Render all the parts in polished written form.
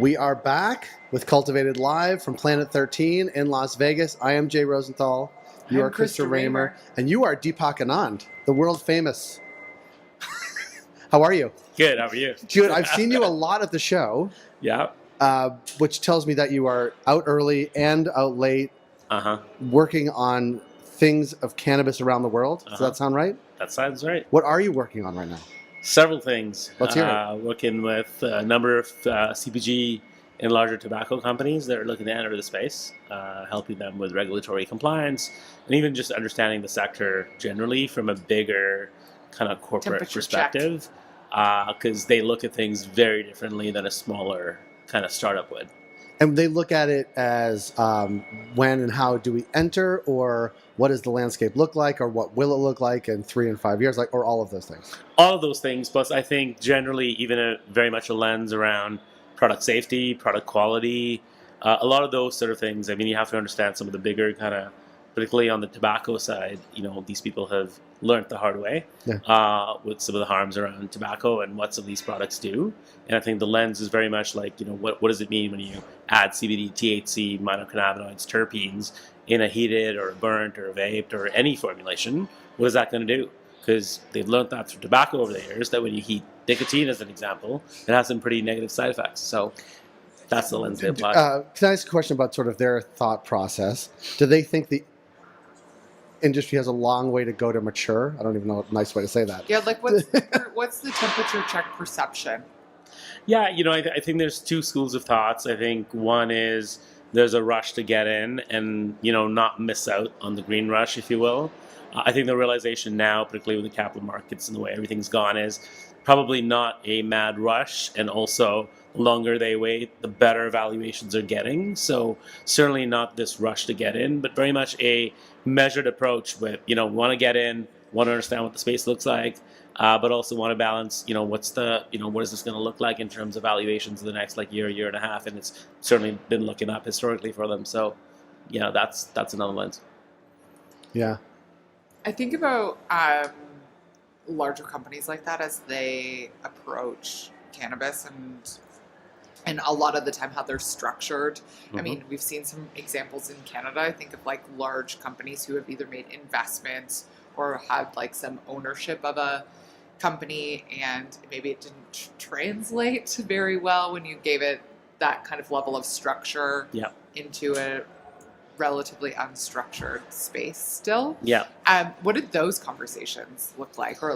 We are back with Cultivated Live from Planet 13 in Las Vegas. I am Jay Rosenthal. You are Krista Raymer. And you are Deepak Anand, the world famous. How are you? Good. How are you? Good. I've seen you a lot at the show. Yeah. Which tells me that you are out early and out late working on things of cannabis around the world. Does that sound right? That sounds right. What are you working on right now? Several things. Let's hear it. Working with a number of CPG and larger tobacco companies that are looking to enter the space, helping them with regulatory compliance, and even just understanding the sector generally from a bigger kind of corporate perspective, because they look at things very differently than a smaller kind of startup would. And they look at it as when and how do we enter, or what does the landscape look like, or what will it look like in 3 and 5 years, or all of those things? All of those things, plus I think generally even very much a lens around product safety, product quality, a lot of those sort of things. I mean, you have to understand some of the bigger kind of, particularly on the tobacco side, these people have learned the hard way with some of the harms around tobacco and what some of these products do. And I think the lens is very much like, what does it mean when you add CBD, THC, minor cannabinoids, terpenes in a heated or a burnt or a vaped or any formulation? What is that going to do? Because they've learned that through tobacco over the years, that when you heat nicotine, as an example, it has some pretty negative side effects. So that's the lens they apply. Can I ask a question about sort of their thought process? Do they think the industry has a long way to go to mature? I don't even know a nice way to say that. Yeah, like what's the temperature check perception? Yeah, I think there's two schools of thoughts. I think one is there's a rush to get in and, not miss out on the green rush, if you will. I think the realization now, particularly with the capital markets and the way everything's gone, is probably not a mad rush. And also, the longer they wait, the better valuations are getting. So certainly not this rush to get in, but very much a measured approach with, want to get in, want to understand what the space looks like, but also want to balance, what is this going to look like in terms of valuations in the next year and a half. And it's certainly been looking up historically for them. So, that's another lens. Yeah. I think about larger companies like that as they approach cannabis and a lot of the time how they're structured. Mm-hmm. I mean, we've seen some examples in Canada. I think of large companies who have either made investments or had some ownership of a company, and maybe it didn't translate very well when you gave it that kind of level of structure into a relatively unstructured space still. Yeah. What did those conversations look like? Or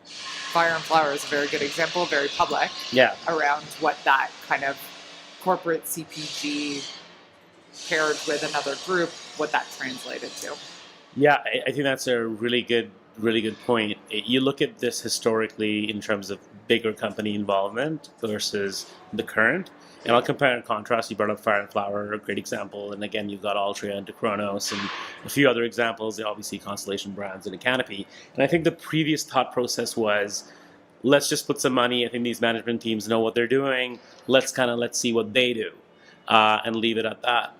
Fire and Flower is a very good example, very public, around what that kind of corporate CPG paired with another group, what that translated to. Yeah, I think that's a really good point. You look at this historically in terms of bigger company involvement versus the current. And I'll compare and contrast. You brought up Fire and Flower, a great example. And again, you've got Altria and Chronos and a few other examples, obviously Constellation Brands and a Canopy. And I think the previous thought process was, let's just put some money. I think these management teams know what they're doing. Let's see what they do and leave it at that.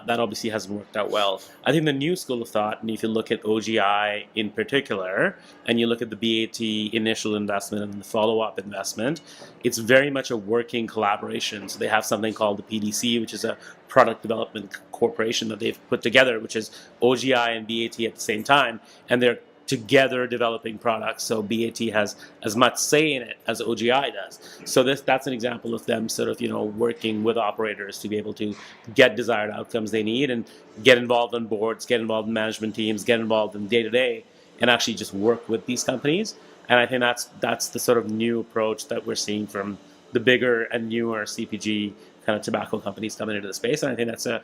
That obviously hasn't worked out well. I think the new school of thought, and if you look at OGI in particular, and you look at the BAT initial investment and the follow-up investment, it's very much a working collaboration. So they have something called the PDC, which is a product development corporation that they've put together, which is OGI and BAT at the same time, and they're together developing products. So BAT has as much say in it as OGI does. So that's an example of them sort of, working with operators to be able to get desired outcomes they need and get involved on boards, get involved in management teams, get involved in day-to-day, and actually just work with these companies. And I think that's the sort of new approach that we're seeing from the bigger and newer CPG kind of tobacco companies coming into the space. And I think that's a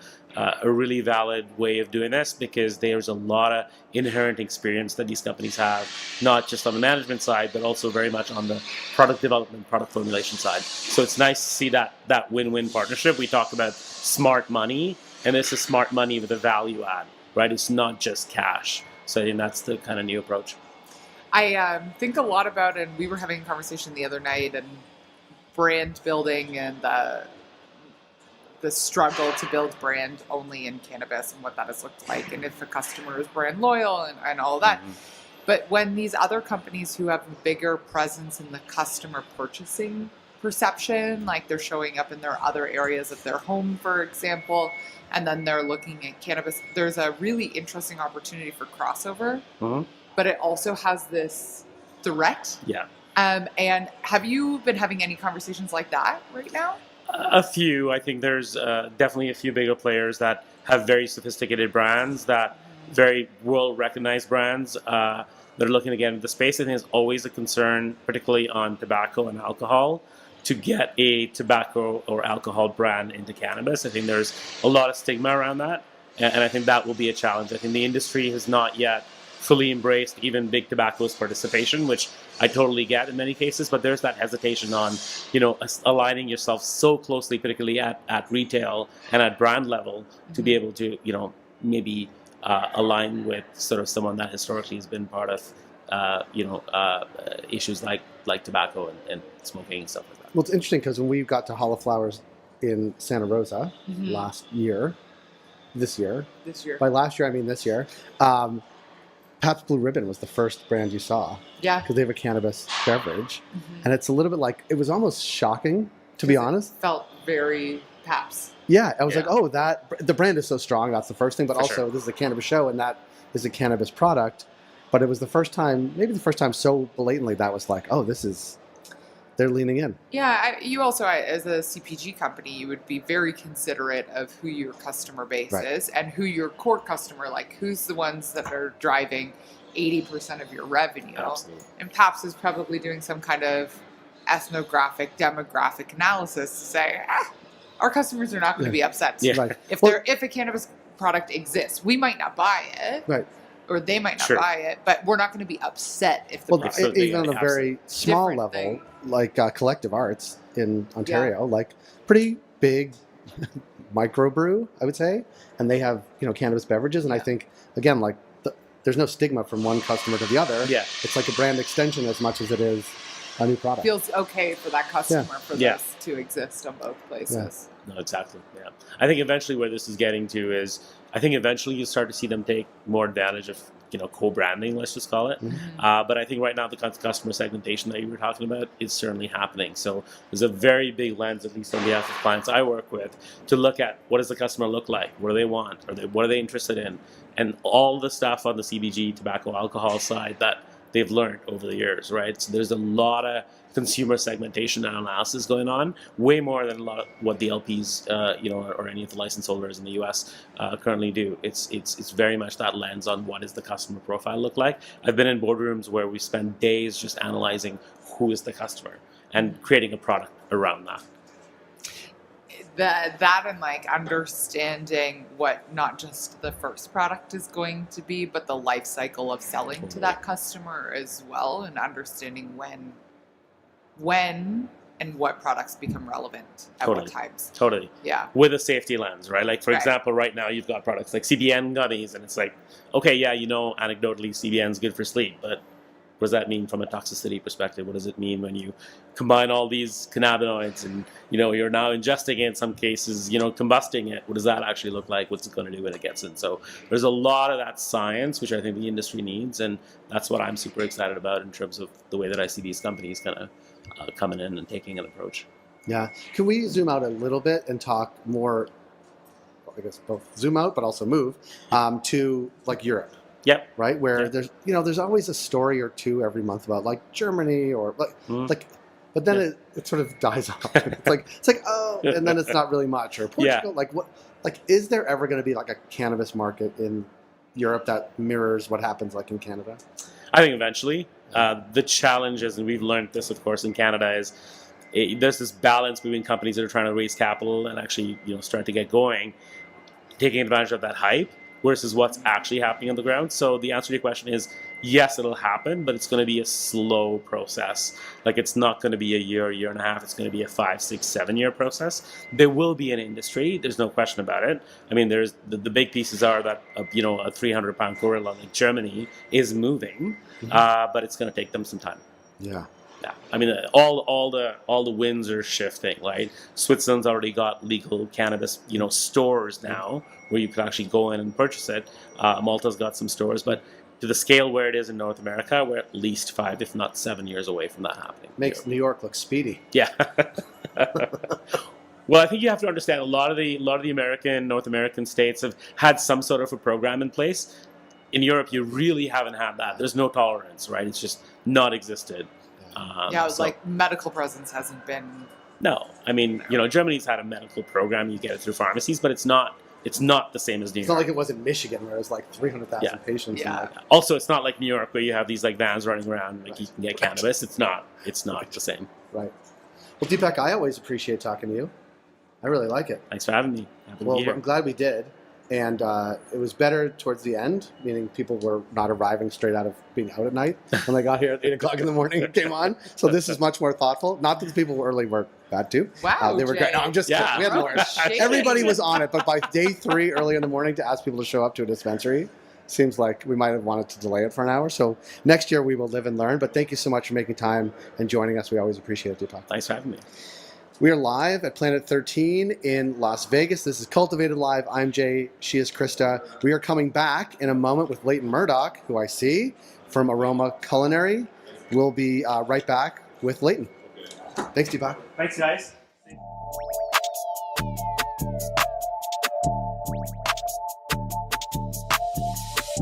really valid way of doing this, because there's a lot of inherent experience that these companies have, not just on the management side, but also very much on the product development, product formulation side. So it's nice to see that win-win partnership. We talk about smart money, and this is smart money with a value add, right? It's not just cash. So I think that's the kind of new approach. I think a lot about, and we were having a conversation the other night, and brand building and the struggle to build brand only in cannabis and what that has looked like, and if a customer is brand loyal and all that. Mm-hmm. But when these other companies who have a bigger presence in the customer purchasing perception, like they're showing up in their other areas of their home, for example, and then they're looking at cannabis. There's a really interesting opportunity for crossover, but it also has this threat. Yeah. And have you been having any conversations like that right now? A few. I think there's definitely a few bigger players that have very sophisticated brands, that very well-recognized brands. They're looking to get into the space. I think it's always a concern, particularly on tobacco and alcohol, to get a tobacco or alcohol brand into cannabis. I think there's a lot of stigma around that, and I think that will be a challenge. I think the industry has not yet fully embraced even big tobacco's participation, which I totally get in many cases, but there's that hesitation on, aligning yourself so closely, particularly at retail and at brand level, to be able to, maybe align with sort of someone that historically has been part of, issues like tobacco and smoking and stuff like that. Well, it's interesting because when we got to Hall of Flowers in Santa Rosa this year, by last year I mean this year, Pabst Blue Ribbon was the first brand you saw. Yeah. Because they have a cannabis beverage. And it's a little bit like, it was almost shocking, to be honest. It felt very Pabst. Yeah, I was like, oh, the brand is so strong, that's the first thing. But also, sure. This is a cannabis show, and that is a cannabis product. But it was the first time so blatantly that was like, oh, they're leaning in. Yeah, you also, as a CPG company, you would be very considerate of who your customer base is and who your core customer, like who's the ones that are driving 80% of your revenue. Absolutely. And Pabst is probably doing some kind of ethnographic, demographic analysis to say, our customers are not going to be upset. Yeah. Right. If a cannabis product exists, we might not buy it. Right. Or they might not buy it, but we're not going to be upset if the product even on a very small level, thing. like Collective Arts in Ontario, like pretty big microbrew, I would say, and they have cannabis beverages, and I think again like there's no stigma from one customer to the other. Yeah, it's like a brand extension as much as it is a new product. Feels okay for that customer for this to exist on both places. No, exactly. Yeah, I think eventually where this is getting to is, I think eventually you start to see them take more advantage of co-branding, let's just call it. But I think right now the customer segmentation that you were talking about is certainly happening. So there's a very big lens, at least on behalf of clients I work with, to look at what does the customer look like, what do they want, what are they interested in, and all the stuff on the CPG, tobacco, alcohol side that they've learned over the years, right? So there's a lot of consumer segmentation and analysis going on, way more than a lot of what the LPs, or any of the license holders in the US currently do. It's very much that lens on what does the customer profile look like. I've been in boardrooms where we spend days just analyzing who is the customer and creating a product around that. That and like understanding what not just the first product is going to be, but the life cycle of selling to that customer as well, and understanding when and what products become relevant at what times. Totally. Yeah. With a safety lens, right? Like, for example, right now you've got products like CBN gummies, and it's like, okay, yeah, anecdotally CBN is good for sleep, but what does that mean from a toxicity perspective? What does it mean when you combine all these cannabinoids and, you're now ingesting it in some cases, combusting it? What does that actually look like? What's it going to do when it gets in? So there's a lot of that science, which I think the industry needs, and that's what I'm super excited about in terms of the way that I see these companies kind of coming in and taking an approach. Yeah. Can we zoom out a little bit and talk more, I guess both zoom out but also move to like Europe? Yep. Right, where there's always a story or two every month about like Germany or but then it sort of dies off. It's like oh, and then it's not really much. Or Portugal, is there ever going to be like a cannabis market in Europe that mirrors what happens like in Canada? I think eventually. The challenge is, and we've learned this, of course, in Canada, is there's this balance between companies that are trying to raise capital and actually start to get going, taking advantage of that hype, versus what's actually happening on the ground. So the answer to your question is, yes, it'll happen, but it's going to be a slow process. Like, it's not going to be a year and a half. It's going to be a 5, 6, 7 year process. There will be an industry. There's no question about it. I mean, there's the big pieces are that, a 300-pound gorilla like Germany is moving, but it's going to take them some time. Yeah. Yeah, I mean, all the winds are shifting, right? Switzerland's already got legal cannabis, stores now where you can actually go in and purchase it. Malta's got some stores, but to the scale where it is in North America, we're at least 5, if not 7 years away from that happening. Makes New York look speedy. Yeah. Well, I think you have to understand a lot of the North American states have had some sort of a program in place. In Europe, you really haven't had that. There's no tolerance, right? It's just not existed. Like medical presence hasn't been. No, I mean, Germany's had a medical program. You get it through pharmacies, but it's not the same as New York. It's not like it was in Michigan where it was like 300,000 patients. Yeah. And Also, it's not like New York where you have these like vans running around like you can get cannabis. It's not the same. Right. Well, Deepak, I always appreciate talking to you. I really like it. Thanks for having me. Happy to Well, be here. I'm glad we did. And it was better towards the end, meaning people were not arriving straight out of being out at night when they got here at 8 o'clock in the morning and came on. So this is much more thoughtful. Not that the people early were bad too. Wow, they were great. No, I'm just kidding. We had more. Everybody was on it, but by day 3 early in the morning to ask people to show up to a dispensary seems like we might have wanted to delay it for an hour. So next year we will live and learn. But thank you so much for making time and joining us. We always appreciate it, Deepak. Thanks for having me. We are live at Planet 13 in Las Vegas. This is Cultivated Live. I'm Jay. She is Krista. We are coming back in a moment with Leighton Murdoch, who I see from Aroma Culinary. We'll be right back with Leighton. Thanks, Deepak. Thanks, guys.